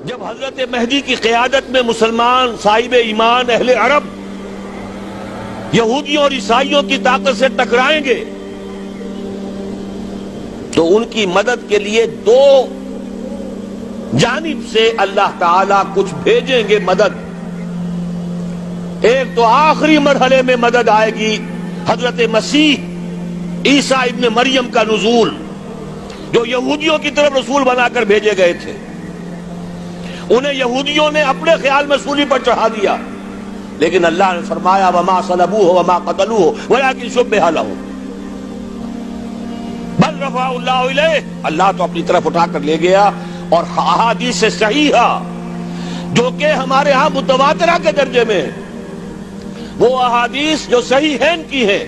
جب حضرت مہدی کی قیادت میں مسلمان صاحب ایمان اہل عرب یہودیوں اور عیسائیوں کی طاقت سے ٹکرائیں گے تو ان کی مدد کے لیے دو جانب سے اللہ تعالیٰ کچھ بھیجیں گے مدد. ایک تو آخری مرحلے میں مدد آئے گی حضرت مسیح عیسیٰ ابن مریم کا نزول، جو یہودیوں کی طرف رسول بنا کر بھیجے گئے تھے. انہیں یہودیوں نے اپنے خیال میں سولی پر چڑھا دیا، لیکن اللہ نے فرمایا وما صلبوہ وما قتلوہ ولکن شبہ لہم بل رفعہ اللہ الیہ. اللہ تو اپنی طرف اٹھا کر لے گیا. اور احادیث صحیحہ جو کہ ہمارے ہاں متواترہ کے درجے میں، وہ احادیث جو صحیحین کی ہیں،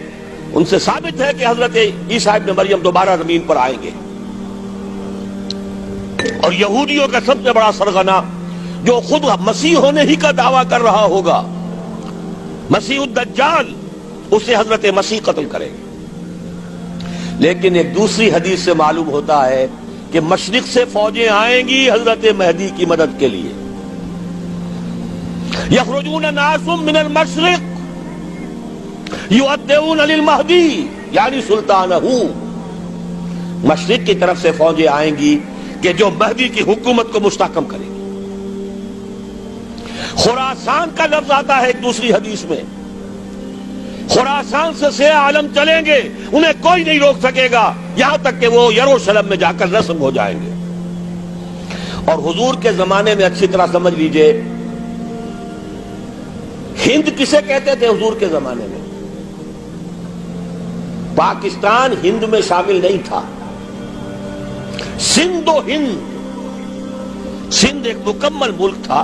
ان سے ثابت ہے کہ حضرت عیسیٰ ابن مریم دوبارہ زمین پر آئیں گے. اور یہودیوں کا سب سے بڑا سرغنہ جو خود مسیح ہونے ہی کا دعویٰ کر رہا ہوگا، مسیح الدجال، اسے حضرت مسیح قتل کرے گے. لیکن ایک دوسری حدیث سے معلوم ہوتا ہے کہ مشرق سے فوجیں آئیں گی حضرت مہدی کی مدد کے لیے. یخرجون ناس من المشرق یؤدون للمہدی یعنی سلطانہ. مشرق کی طرف سے فوجیں آئیں گی کہ جو مہدی کی حکومت کو مستحکم کرے گی. خراسان کا لفظ آتا ہے ایک دوسری حدیث میں. خراسان سے سیاہ عالم چلیں گے، انہیں کوئی نہیں روک سکے گا یہاں تک کہ وہ یروشلم میں جا کر رسم ہو جائیں گے. اور حضور کے زمانے میں اچھی طرح سمجھ لیجئے، ہند کسے کہتے تھے حضور کے زمانے میں؟ پاکستان ہند میں شامل نہیں تھا. سندھ و ہند، سندھ ایک مکمل ملک تھا،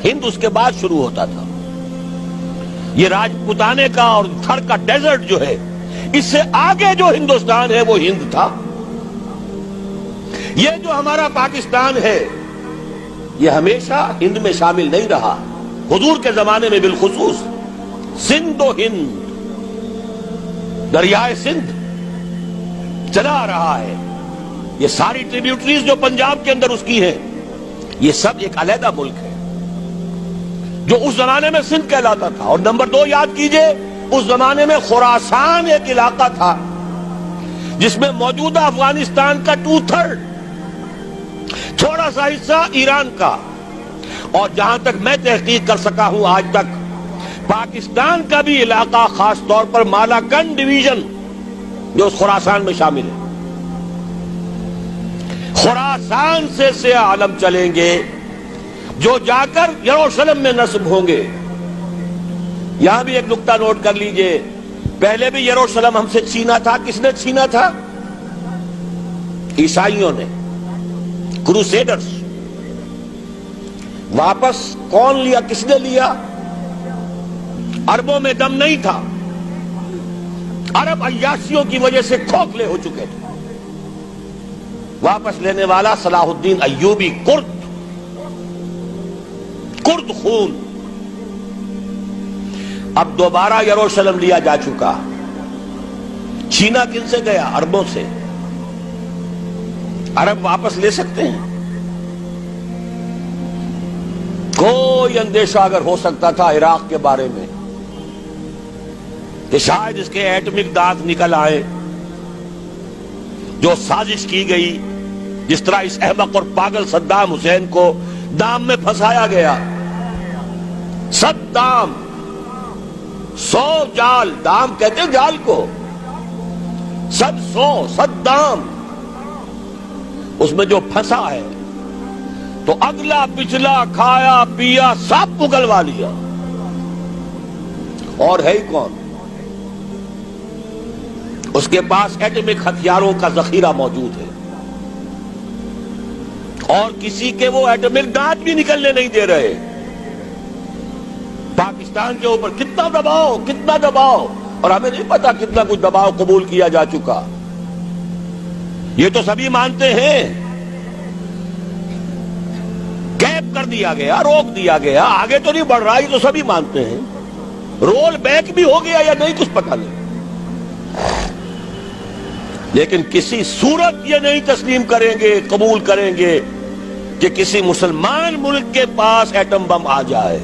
ہند اس کے بعد شروع ہوتا تھا. یہ راجپوتانے کا اور تھر کا ڈیزرٹ جو ہے، اس سے آگے جو ہندوستان ہے وہ ہند تھا. یہ جو ہمارا پاکستان ہے یہ ہمیشہ ہند میں شامل نہیں رہا. حضور کے زمانے میں بالخصوص سندھ و ہند، دریائے سندھ چلا آ رہا ہے. یہ ساری ٹریبیوٹریز جو پنجاب کے اندر اس کی ہیں، یہ سب ایک علیحدہ ملک ہے جو اس زمانے میں سندھ کہلاتا تھا. اور نمبر 2 یاد کیجئے، اس زمانے میں خراسان ایک علاقہ تھا جس میں موجودہ افغانستان کا 2/3، تھوڑا سا حصہ ایران کا، اور جہاں تک میں تحقیق کر سکا ہوں آج تک پاکستان کا بھی علاقہ، خاص طور پر مالاکنڈ ڈویژن جو اس خراسان میں شامل ہے. خراسان سے سیاہ عالم چلیں گے جو جا کر یروشلم میں نصب ہوں گے. یہاں بھی ایک نقطہ نوٹ کر لیجئے، پہلے بھی یروشلم ہم سے چھینا تھا. کس نے چھینا تھا؟ عیسائیوں نے، کروسیڈرز. واپس کون لیا؟ کس نے لیا؟ عربوں میں دم نہیں تھا، عرب عیاشیوں کی وجہ سے کھوکھلے ہو چکے تھے. واپس لینے والا صلاح الدین ایوبی، کرد خون. اب دوبارہ یروشلم لیا جا چکا. چھینا کن سے گیا؟ عربوں سے. عرب واپس لے سکتے ہیں؟ کوئی اندیشہ اگر ہو سکتا تھا عراق کے بارے میں کہ شاید اس کے ایٹمک دانت نکل آئے، جو سازش کی گئی، جس طرح اس احمق اور پاگل صدام حسین کو دام میں پھنسایا گیا. صدام 100 جال، دام کہتے ہیں جال کو، 100 اس میں جو پھنسا ہے تو اگلا پچھلا کھایا پیا سب پگلوا لیا. اور ہے ہی کون؟ اس کے پاس ایٹمک ہتھیاروں کا ذخیرہ موجود ہے، اور کسی کے وہ ایٹمک دانت بھی نکلنے نہیں دے رہے. پاکستان کے اوپر کتنا دباؤ، اور ہمیں نہیں پتا کتنا کچھ دباؤ قبول کیا جا چکا. یہ تو سبھی مانتے ہیں. کیپ کر دیا گیا، روک دیا گیا، آگے تو نہیں بڑھ رہا، یہ تو سبھی مانتے ہیں. رول بیک بھی ہو گیا یا نہیں کچھ پتہ نہیں. لیکن کسی صورت یہ نہیں تسلیم کریں گے، قبول کریں گے کہ کسی مسلمان ملک کے پاس ایٹم بم آ جائے.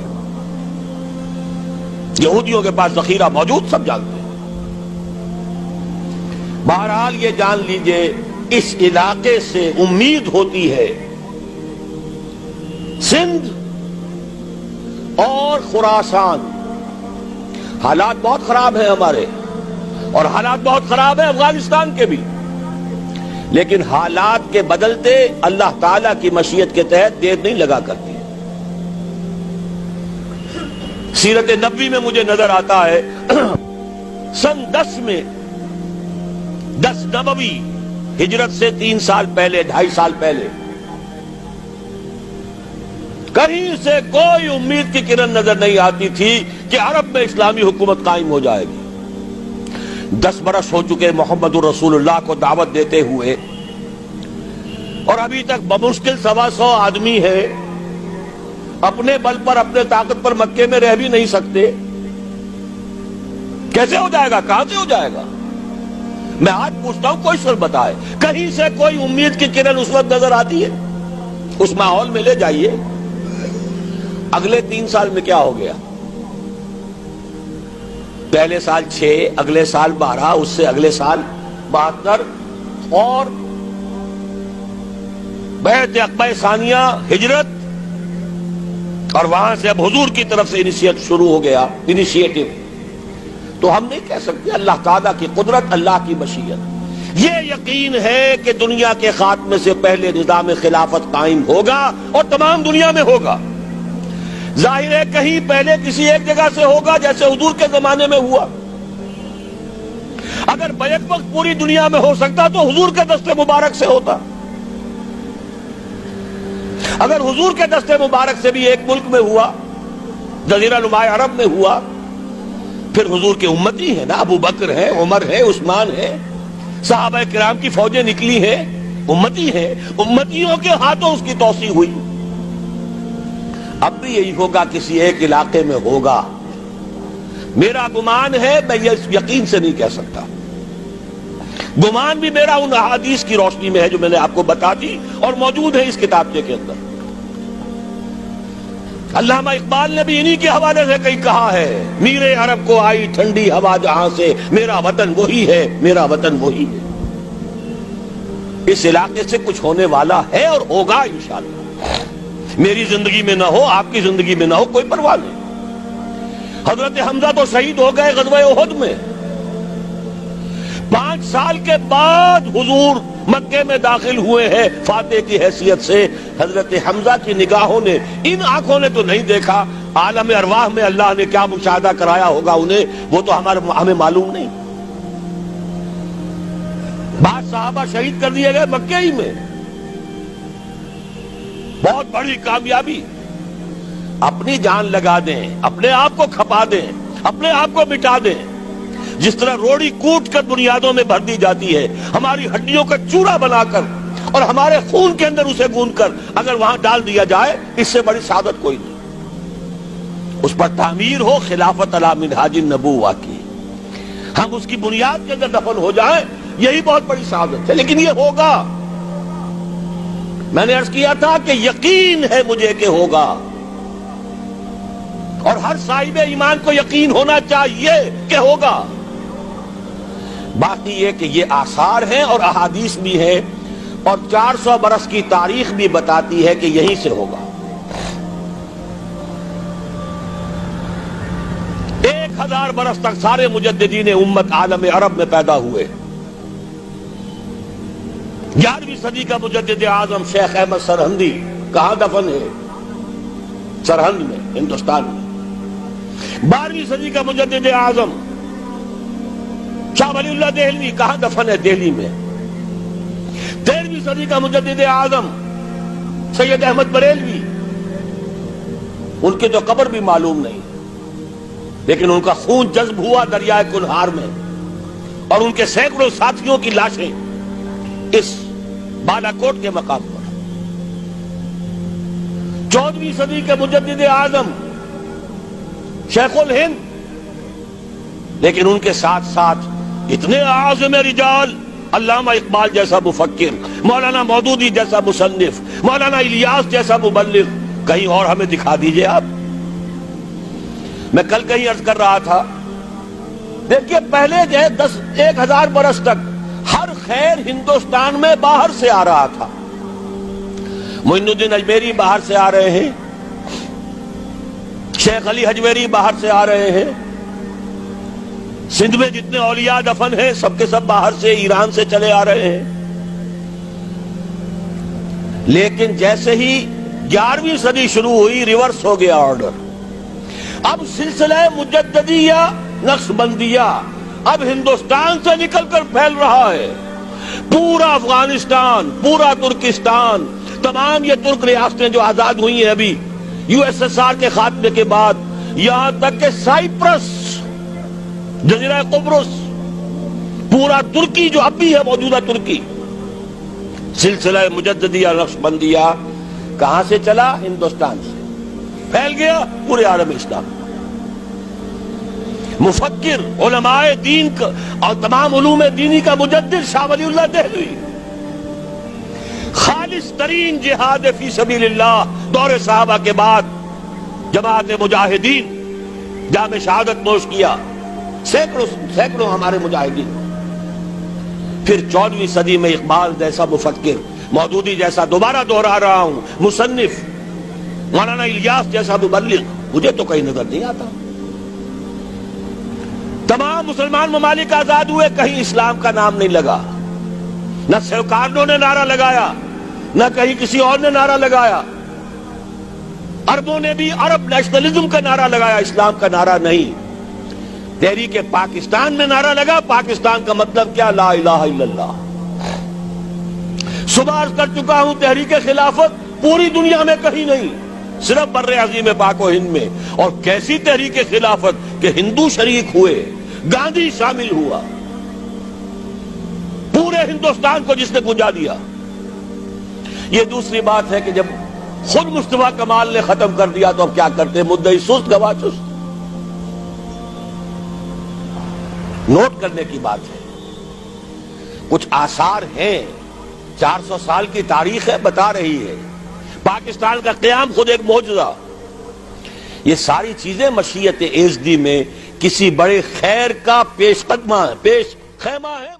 یہودیوں کے پاس ذخیرہ موجود، سب جانتے ہیں. بہرحال یہ جان لیجئے اس علاقے سے امید ہوتی ہے سندھ اور خراسان. حالات بہت خراب ہیں ہمارے، اور حالات بہت خراب ہیں افغانستان کے بھی، لیکن حالات کے بدلتے اللہ تعالیٰ کی مشیت کے تحت دیر نہیں لگا کرتی. سیرت نبوی میں مجھے نظر آتا ہے سن 10 میں 10 نبوی ہجرت سے 3 سال پہلے، 2.5 سال پہلے، کہیں سے کوئی امید کی کرن نظر نہیں آتی تھی کہ عرب میں اسلامی حکومت قائم ہو جائے گی. 10 برس ہو چکے محمد الرسول اللہ کو دعوت دیتے ہوئے، اور ابھی تک بمشکل 125 آدمی ہے. اپنے بل پر، اپنے طاقت پر مکے میں رہ بھی نہیں سکتے. کیسے ہو جائے گا؟ کہاں سے ہو جائے گا؟ میں آج پوچھتا ہوں، کوئی سر بتائے، کہیں سے کوئی امید کی کرن اس وقت نظر آتی ہے؟ اس ماحول میں لے جائیے. اگلے 3 سال میں کیا ہو گیا؟ پہلے سال 6، اگلے سال 12، اس سے اگلے سال 72، اور بیعت عقبہ ثانیہ، ہجرت، اور وہاں سے اب حضور کی طرف سے انیشیٹ شروع ہو گیا، انیشیٹو. تو ہم نہیں کہہ سکتے اللہ تعالیٰ کی قدرت، اللہ کی مشیت. یہ یقین ہے کہ دنیا کے خاتمے سے پہلے نظام خلافت قائم ہوگا، اور تمام دنیا میں ہوگا. ظاہر ہے کہیں پہلے کسی ایک جگہ سے ہوگا، جیسے حضور کے زمانے میں ہوا. اگر بیک وقت پوری دنیا میں ہو سکتا تو حضور کے دست مبارک سے ہوتا. اگر حضور کے دست مبارک سے بھی ایک ملک میں ہوا، جزیرہ نما عرب میں ہوا، پھر حضور کے امتی ہیں نا، ابو بکر ہے، عمر ہے، عثمان ہے، صحابہ کرام کی فوجیں نکلی ہیں، امتی ہیں. امتیوں کے ہاتھوں اس کی توسیع ہوئی. اب بھی یہی ہوگا، کسی ایک علاقے میں ہوگا. میرا گمان ہے، میں یہ یقین سے نہیں کہہ سکتا. گمان بھی میرا ان احادیث کی روشنی میں ہے جو میں نے آپ کو بتا دی اور موجود ہے اس کتابچے کے اندر. علامہ اقبال نے بھی انہی کے حوالے سے کہیں کہا ہے، میرے عرب کو آئی ٹھنڈی ہوا جہاں سے، میرا وطن وہی ہے، میرا وطن وہی ہے. اس علاقے سے کچھ ہونے والا ہے اور ہوگا انشاءاللہ. میری زندگی میں نہ ہو، آپ کی زندگی میں نہ ہو، کوئی پرواہ نہیں. حضرت حمزہ تو شہید ہو گئے غزوہ احد میں. 5 سال کے بعد حضور مکے میں داخل ہوئے ہیں فاتح کی حیثیت سے. حضرت حمزہ کی نگاہوں نے، ان آنکھوں نے تو نہیں دیکھا، عالم ارواح میں اللہ نے کیا مشاہدہ کرایا ہوگا انہیں، وہ تو ہمیں معلوم نہیں. بعض صحابہ شہید کر دیے گئے مکے ہی میں. بہت بڑی کامیابی. اپنی جان لگا دیں، اپنے آپ کو کھپا دیں، اپنے آپ کو مٹا دیں. جس طرح روڑی کوٹ کر بنیادوں میں بھر دی جاتی ہے، ہماری ہڈیوں کا چورا بنا کر اور ہمارے خون کے اندر اسے گوندھ کر اگر وہاں ڈال دیا جائے، اس سے بڑی سعادت کوئی نہیں. اس پر تعمیر ہو خلافت علی منہاج النبوہ کی، ہم اس کی بنیاد کے اندر دفن ہو جائیں، یہی بہت بڑی سعادت ہے. لیکن یہ ہوگا. میں نے عرض کیا تھا کہ یقین ہے مجھے کہ ہوگا، اور ہر صاحب ایمان کو یقین ہونا چاہیے کہ ہوگا. باقی یہ کہ یہ آثار ہیں اور احادیث بھی ہیں، اور 400 برس کی تاریخ بھی بتاتی ہے کہ یہیں سے ہوگا. 1000 برس تک سارے مجددین امت عالم عرب میں پیدا ہوئے. 11ویں صدی کا مجدد اعظم شیخ احمد سرہندی کہاں دفن ہے؟ سرہند میں، ہندوستان میں. 12ویں صدی کا مجدد اعظم شاہ ولی اللہ دہلوی کہاں دفن ہے؟ دہلی میں. 13ویں صدی کا مجدد اعظم سید احمد بریلوی، ان کی تو قبر بھی معلوم نہیں، لیکن ان کا خون جذب ہوا دریائے کنہار میں، اور ان کے سینکڑوں ساتھیوں کی لاشیں اس بالاکوٹ کے مقام پر. 14ویں صدی کے مجدد اعظم شیخ الہند، لیکن ان کے ساتھ ساتھ اتنے اعظم رجال، علامہ اقبال جیسا مفکر، مولانا مودودی جیسا مصنف، مولانا الیاس جیسا مبلغ کہیں اور ہمیں دکھا دیجئے آپ. میں کل کہیں عرض کر رہا تھا، دیکھیے پہلے جو ہے 1000 برس تک ہر خیر ہندوستان میں باہر سے آ رہا تھا. معین الدین اجمیری باہر سے آ رہے ہیں، شیخ علی حجویری باہر سے آ رہے ہیں، سندھ میں جتنے اولیاء دفن ہیں سب کے سب باہر سے، ایران سے چلے آ رہے ہیں. لیکن جیسے ہی 11ویں صدی شروع ہوئی ریورس ہو گیا آرڈر. اب سلسلہ مجددیہ نقشبندیہ اب ہندوستان سے نکل کر پھیل رہا ہے. پورا افغانستان، پورا ترکستان، تمام یہ ترک ریاستیں جو آزاد ہوئی ہیں ابھی یو ایس ایس آر کے خاتمے کے بعد، یہاں تک کہ سائپرس، جزیرہ قبرص، پورا ترکی جو اب بھی ہے موجودہ ترکی، سلسلہ مجددیہ نقشبندیہ کہاں سے چلا؟ ہندوستان سے پھیل گیا پورے عالم اسلام. مفکر، علماء دین اور تمام علوم دینی کا مجدد شاہ ولی اللہ دہلوی، خالص ترین جہاد فی سبیل اللہ دور صحابہ کے بعد جماعت مجاہدین جام شہادت نوش کیا، سینکڑوں ہمارے مجاہدین. پھر 14ویں صدی میں اقبال جیسا مفکر، مودودی جیسا، دوبارہ دوہرا رہا ہوں، مصنف، مولانا الیاس جیسا مبلغ مجھے تو کہیں نظر نہیں آتا. تمام مسلمان ممالک آزاد ہوئے، کہیں اسلام کا نام نہیں لگا. نہ سیوکارنوں نے نعرہ لگایا، نہ کہیں کسی اور نے نعرہ لگایا. عربوں نے بھی عرب نیشنلزم کا نعرہ لگایا، اسلام کا نعرہ نہیں. تحریک پاکستان میں نعرہ لگا، پاکستان کا مطلب کیا؟ لا الہ الا اللہ. صبح عرض کر چکا ہوں، تحریک خلافت پوری دنیا میں کہیں نہیں، صرف بر عظیم پاک و ہند میں. اور کیسی تحریک خلافت کہ ہندو شریک ہوئے، گاندھی شامل ہوا، پورے ہندوستان کو جس نے گنجا دیا. یہ دوسری بات ہے کہ جب خود مصطفیٰ کمال نے ختم کر دیا تو اب کیا کرتے؟ مدعی سست گواہ چست. نوٹ کرنے کی بات ہے، کچھ آثار ہیں، 400 سال کی تاریخ ہے، بتا رہی ہے پاکستان کا قیام خود ایک معجزہ. یہ ساری چیزیں مشیت ایزدی میں کسی بڑے خیر کا پیش خیمہ ہے.